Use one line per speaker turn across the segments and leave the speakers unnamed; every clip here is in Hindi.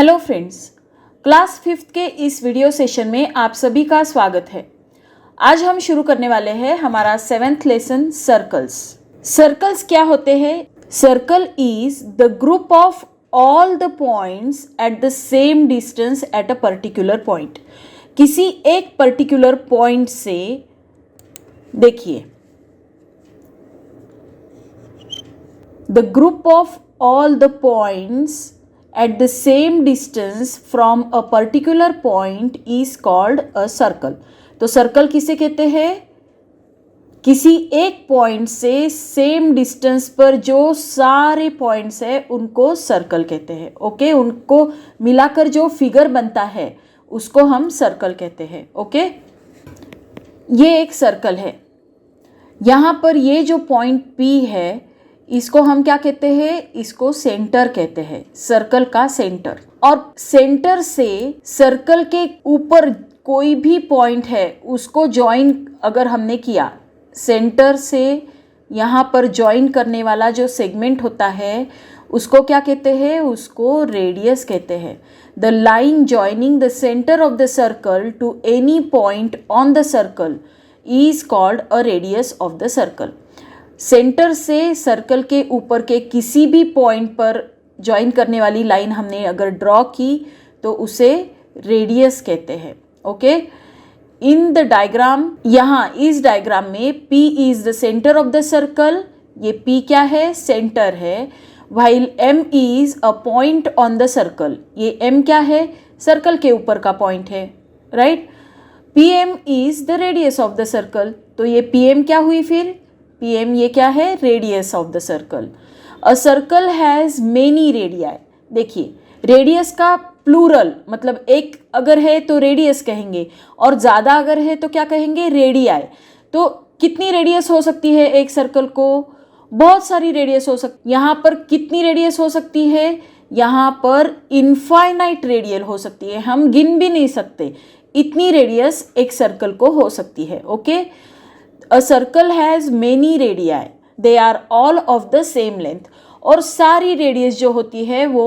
हेलो फ्रेंड्स, क्लास फिफ्थ के इस वीडियो सेशन में आप सभी का स्वागत है। आज हम शुरू करने वाले हैं हमारा 7th लेसन सर्कल्स। सर्कल्स क्या होते हैं? Circle is the group of all the points at the same distance at a particular point. किसी एक पर्टिकुलर पॉइंट से देखिए, the group of all the points at the same distance from a particular point is called a circle। तो सर्कल किसे कहते हैं? किसी एक पॉइंट से सेम डिस्टेंस पर जो सारे पॉइंट्स है उनको सर्कल कहते हैं। ओके, उनको मिलाकर जो फिगर बनता है उसको हम सर्कल कहते हैं। ओके, ये एक सर्कल है। यहाँ पर ये जो पॉइंट P है इसको हम क्या कहते हैं? इसको सेंटर कहते हैं, सर्कल का सेंटर। और सेंटर से सर्कल के ऊपर कोई भी पॉइंट है उसको ज्वाइन अगर हमने किया, सेंटर से यहाँ पर ज्वाइन करने वाला जो सेगमेंट होता है उसको क्या कहते हैं? उसको रेडियस कहते हैं। The line joining the centre of the circle to any point on the circle is called a radius of the circle. Centre से सर्कल के ऊपर के किसी भी पॉइंट पर ज्वाइन करने वाली लाइन हमने अगर ड्रॉ की तो उसे रेडियस कहते हैं। ओके, इन द डायग्राम, यहाँ इस डायग्राम में P is the centre of the circle. ये P क्या है? सेंटर है। While M is a point on the circle. ये M क्या है? सर्कल के ऊपर का पॉइंट है, right. PM is the radius of the circle. तो ये PM क्या हुई फिर? PM ये क्या है? Radius of the circle. A circle has many radii. देखिए, रेडियस का प्लूरल मतलब एक अगर है तो रेडियस कहेंगे, और ज़्यादा अगर है तो क्या कहेंगे? रेडियाई। तो कितनी रेडियस हो सकती है एक सर्कल को? बहुत सारी रेडियस हो सकती। यहाँ पर कितनी रेडियस हो सकती है? यहाँ पर इनफाइनाइट रेडियल हो सकती है, हम गिन भी नहीं सकते, इतनी रेडियस एक सर्कल को हो सकती है। Okay, A circle has many radii. They are all of the same length। और सारी रेडियस जो होती है वो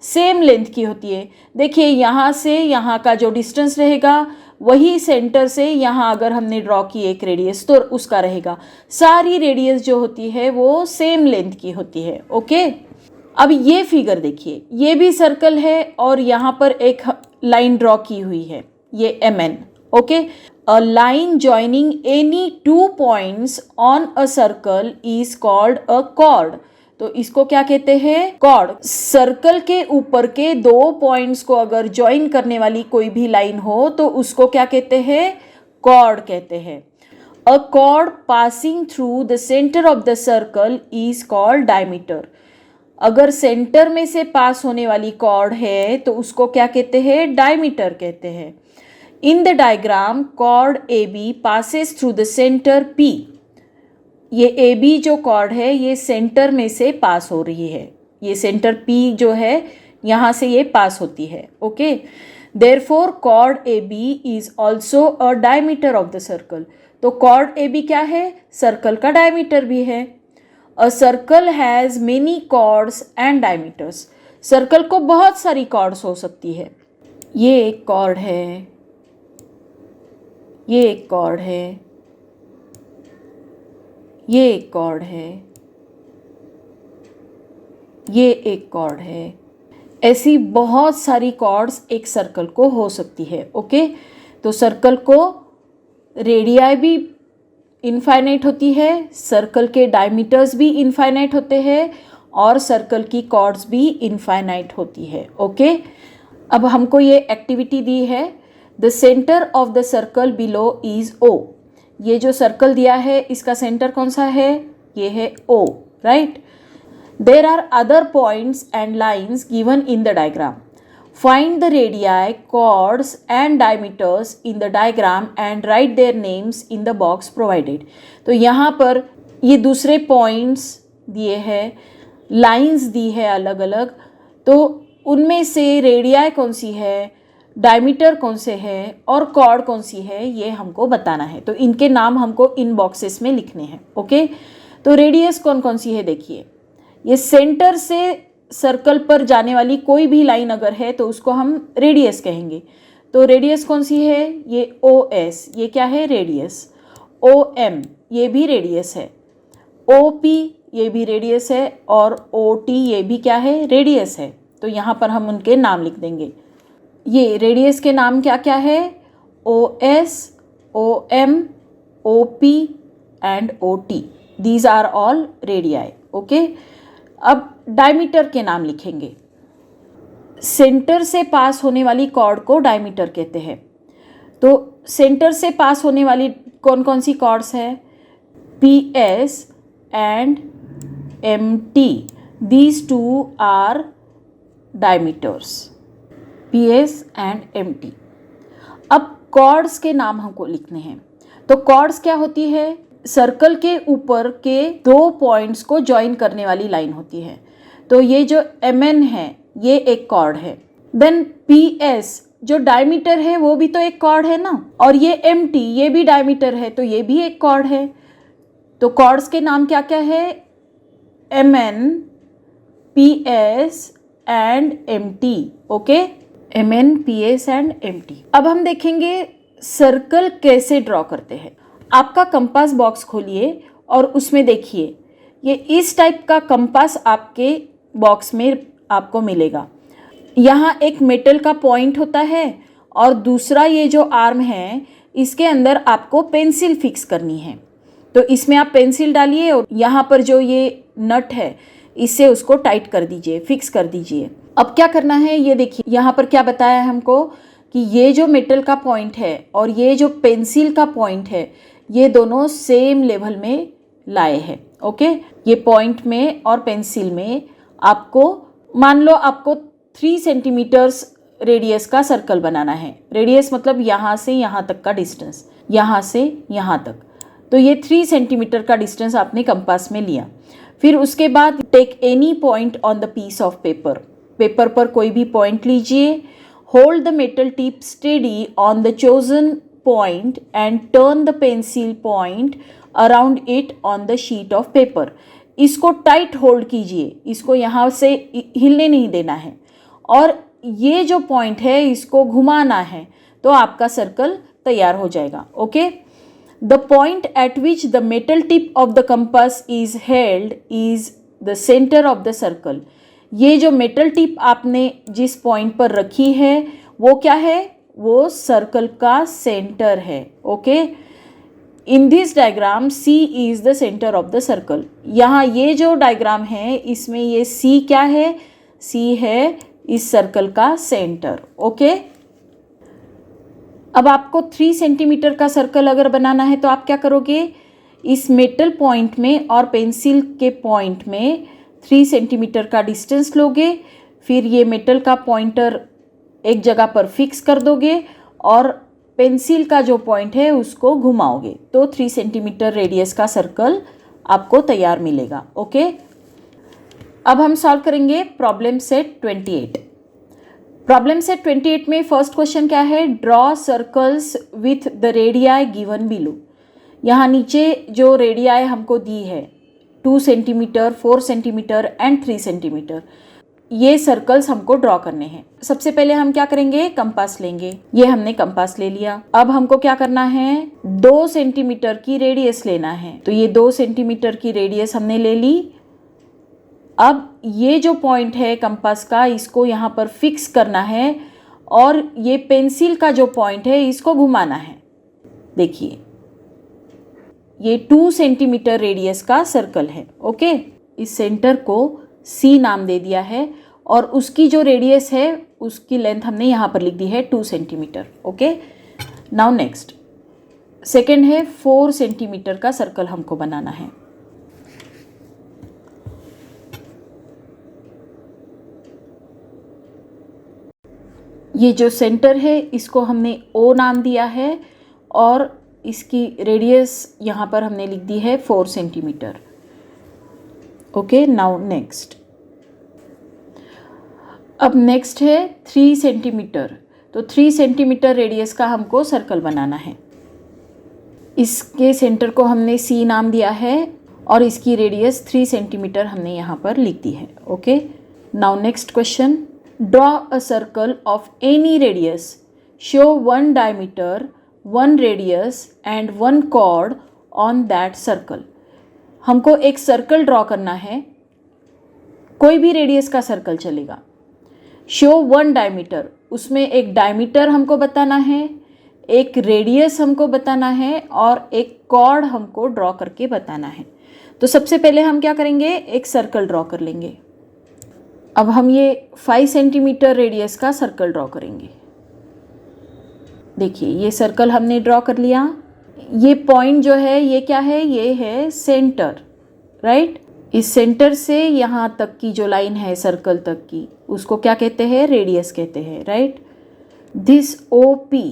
सेम लेंथ की होती है। देखिए, यहाँ से यहाँ का जो डिस्टेंस रहेगा वही सेंटर से यहाँ अगर हमने ड्रॉ की एक रेडियस तो उसका रहेगा। सारी रेडियस जो होती है वो सेम लेंथ की होती है। ओके, अब ये फिगर देखिए, ये भी सर्कल है और यहाँ पर एक लाइन ड्रॉ की हुई है, ये MN। Okay, a line joining any two points on a circle is called a chord। तो इसको क्या कहते हैं? कॉर्ड। सर्कल के ऊपर के दो पॉइंट्स को अगर ज्वाइन करने वाली कोई भी लाइन हो तो उसको क्या कहते हैं? कॉर्ड कहते हैं। अ cord passing through the centre of the circle is called diameter. अगर सेंटर में से पास होने वाली कॉर्ड है तो उसको क्या कहते हैं? डायमीटर कहते हैं। In the diagram, chord AB passes through the center P। ये AB जो chord है ये सेंटर में से पास हो रही है। ये सेंटर P जो है यहाँ से ये पास होती है। Okay, therefore chord AB is also a diameter of the circle। तो chord AB क्या है? सर्कल का डायमीटर भी है। A circle has many chords and diameters। Circle को बहुत सारी chords हो सकती है। ये एक chord है, ये एक कॉर्ड है, ये एक कॉर्ड है, ये एक कॉर्ड है। ऐसी बहुत सारी कॉर्ड्स एक सर्कल को हो सकती है। ओके, तो सर्कल को रेडियाई भी इनफाइनाइट होती है, सर्कल के डायमीटर्स भी इनफाइनाइट होते हैं और सर्कल की कॉर्ड्स भी इनफाइनाइट होती है। ओके, अब हमको ये एक्टिविटी दी है, the centre of the circle below is O। ये जो सर्कल दिया है इसका सेंटर कौन सा है? ये है O, right. There are other points and lines given in the diagram. Find the radii, chords and diameters in the diagram and write their names in the box provided. तो यहाँ पर ये दूसरे पॉइंट्स दिए हैं, लाइन्स दी है अलग अलग, तो उनमें से रेडियाई कौन सी है, डायमीटर कौन से है और कॉर्ड कौन सी है ये हमको बताना है। तो इनके नाम हमको इन बॉक्सेस में लिखने हैं। ओके, तो रेडियस कौन कौन सी है? देखिए, ये सेंटर से सर्कल पर जाने वाली कोई भी लाइन अगर है तो उसको हम रेडियस कहेंगे। तो रेडियस कौन सी है? ये OS, ये क्या है? रेडियस। OM ये भी रेडियस है। OP ये भी रेडियस है और OT ये भी क्या है? रेडियस है। तो यहाँ पर हम उनके नाम लिख देंगे। ये रेडियस के नाम क्या क्या है? OS, OM, OP and OT। These are all radii. Okay, अब डायमीटर के नाम लिखेंगे। सेंटर से पास होने वाली कॉर्ड को डायमीटर कहते हैं। तो सेंटर से पास होने वाली कौन कौन सी कॉर्ड्स है? PS and MT, these two are diameters, PS and MT। अब कॉर्ड्स के नाम हमको लिखने हैं। तो कॉर्ड्स क्या होती है? सर्कल के ऊपर के दो पॉइंट्स को ज्वाइन करने वाली लाइन होती है। तो ये जो MN है ये एक कॉर्ड है। देन PS जो डायमीटर है वो भी तो एक कॉर्ड है ना, और ये MT ये भी डायमीटर है तो ये भी एक कॉर्ड है। तो कॉर्ड्स के नाम क्या क्या है? MN, PS and MT। Okay, MN, PS and MT। अब हम देखेंगे सर्कल कैसे ड्रॉ करते हैं। आपका कंपास बॉक्स खोलिए और उसमें देखिए, ये इस टाइप का कंपास आपके बॉक्स में आपको मिलेगा। यहाँ एक मेटल का पॉइंट होता है और दूसरा ये जो आर्म है इसके अंदर आपको पेंसिल फिक्स करनी है। तो इसमें आप पेंसिल डालिए और यहाँ पर जो ये नट है इससे उसको टाइट कर दीजिए, फिक्स कर दीजिए। अब क्या करना है ये देखिए, यहाँ पर क्या बताया है हमको कि ये जो मेटल का पॉइंट है और ये जो पेंसिल का पॉइंट है ये दोनों सेम लेवल में लाए हैं। ओके, ये पॉइंट में और पेंसिल में आपको, मान लो आपको 3 सेंटीमीटर्स रेडियस का सर्कल बनाना है। रेडियस मतलब यहाँ से यहाँ तक का डिस्टेंस, यहाँ से यहाँ तक। तो ये 3 सेंटीमीटर का डिस्टेंस आपने कंपास में लिया। फिर उसके बाद take any point on the piece of paper. Paper पर कोई भी पॉइंट लीजिए। Hold the metal tip steady on the chosen point and turn the pencil point around it on the sheet of paper. इसको टाइट होल्ड कीजिए, इसको यहाँ से हिलने नहीं देना है और ये जो पॉइंट है इसको घुमाना है तो आपका सर्कल तैयार हो जाएगा। Okay, the point eight which the metal tip of the compass is held is the centre of the circle. ये जो मेटल टिप आपने जिस पॉइंट पर रखी है वो क्या है? वो सर्कल का सेंटर है। Okay, in this diagram C is the centre of the circle. यहाँ ये जो डायग्राम है इसमें ये C क्या है? C है इस सर्कल का सेंटर। ओके, अब आपको 3 सेंटीमीटर का सर्कल अगर बनाना है तो आप क्या करोगे? इस मेटल पॉइंट में और पेंसिल के पॉइंट में 3 सेंटीमीटर का डिस्टेंस लोगे। फिर ये मेटल का पॉइंटर एक जगह पर फिक्स कर दोगे और पेंसिल का जो पॉइंट है उसको घुमाओगे तो 3 सेंटीमीटर रेडियस का सर्कल आपको तैयार मिलेगा। ओके, अब हम सॉल्व करेंगे प्रॉब्लम सेट 28। प्रॉब्लम सेट 28 में फर्स्ट क्वेश्चन क्या है? Draw circles with the radii given below. यहाँ नीचे जो रेडियाई हमको दी है 2 सेंटीमीटर, 4 सेंटीमीटर एंड 3 सेंटीमीटर, ये सर्कल्स हमको ड्रॉ करने हैं। सबसे पहले हम क्या करेंगे? कंपास लेंगे। ये हमने कंपास ले लिया। अब हमको क्या करना है? 2 सेंटीमीटर की रेडियस लेना है। तो ये 2 सेंटीमीटर की रेडियस हमने ले ली। अब ये जो पॉइंट है कंपास का इसको यहाँ पर फिक्स करना है और ये पेंसिल का जो पॉइंट है इसको घुमाना है। देखिए ये 2 सेंटीमीटर रेडियस का सर्कल है। ओके, इस सेंटर को C नाम दे दिया है और उसकी जो रेडियस है उसकी लेंथ हमने यहाँ पर लिख दी है 2 centimetre. Okay, now next second है 4 सेंटीमीटर का सर्कल हमको बनाना है। ये जो सेंटर है इसको हमने O नाम दिया है और इसकी रेडियस यहाँ पर हमने लिख दी है 4 सेंटीमीटर। Okay, now next. अब नेक्स्ट है 3 सेंटीमीटर। तो 3 सेंटीमीटर रेडियस का हमको सर्कल बनाना है। इसके सेंटर को हमने C नाम दिया है और इसकी रेडियस 3 सेंटीमीटर हमने यहाँ पर लिख दी है। Okay, now next question, draw a circle of any radius, show 1 diameter, 1 radius and 1 chord on that circle. हमको एक सर्कल ड्रॉ करना है, कोई भी रेडियस का सर्कल चलेगा। शो 1 डायमीटर, उसमें एक डायमीटर हमको बताना है, एक रेडियस हमको बताना है और एक कॉर्ड हमको ड्रॉ करके बताना है। तो सबसे पहले हम क्या करेंगे, एक सर्कल ड्रॉ कर लेंगे। अब हम ये 5 सेंटीमीटर रेडियस का सर्कल ड्रॉ करेंगे। देखिए ये सर्कल हमने ड्रॉ कर लिया। ये पॉइंट जो है ये क्या है, ये है सेंटर, राइट। इस सेंटर से यहाँ तक की जो लाइन है सर्कल तक की, उसको क्या कहते हैं, रेडियस कहते हैं, right. This OP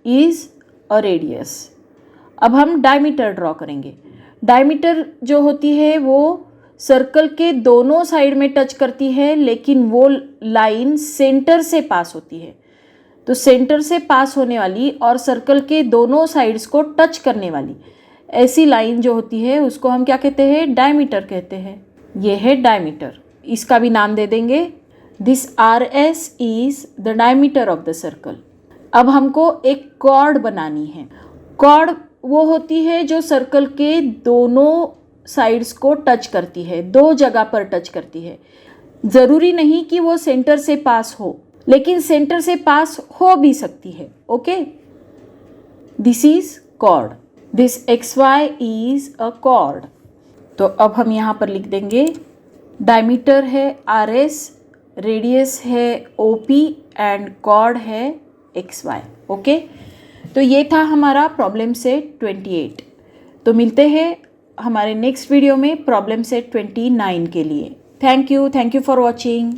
is a radius. अब हम डायमीटर ड्रॉ करेंगे। डायमीटर जो होती है वो सर्कल के दोनों साइड में टच करती है, लेकिन वो लाइन सेंटर से पास होती है। तो सेंटर से पास होने वाली और सर्कल के दोनों साइड्स को टच करने वाली ऐसी लाइन जो होती है उसको हम क्या कहते हैं, डायमीटर कहते हैं। ये है डायमीटर, इसका भी नाम दे देंगे। This RS is the diameter of the circle. अब हमको एक कॉर्ड बनानी है। कॉर्ड वो होती है जो सर्कल के दोनों साइड्स को टच करती है, दो जगह पर टच करती है। ज़रूरी नहीं कि वो सेंटर से पास हो, लेकिन सेंटर से पास हो भी सकती है। Okay, this is chord. This XY is a chord. तो अब हम यहाँ पर लिख देंगे डायमीटर है RS, रेडियस है OP एंड कॉर्ड है XY। ओके, तो ये था हमारा प्रॉब्लम सेट 28। तो मिलते हैं हमारे नेक्स्ट वीडियो में प्रॉब्लम सेट 29 के लिए। Thank you for watching.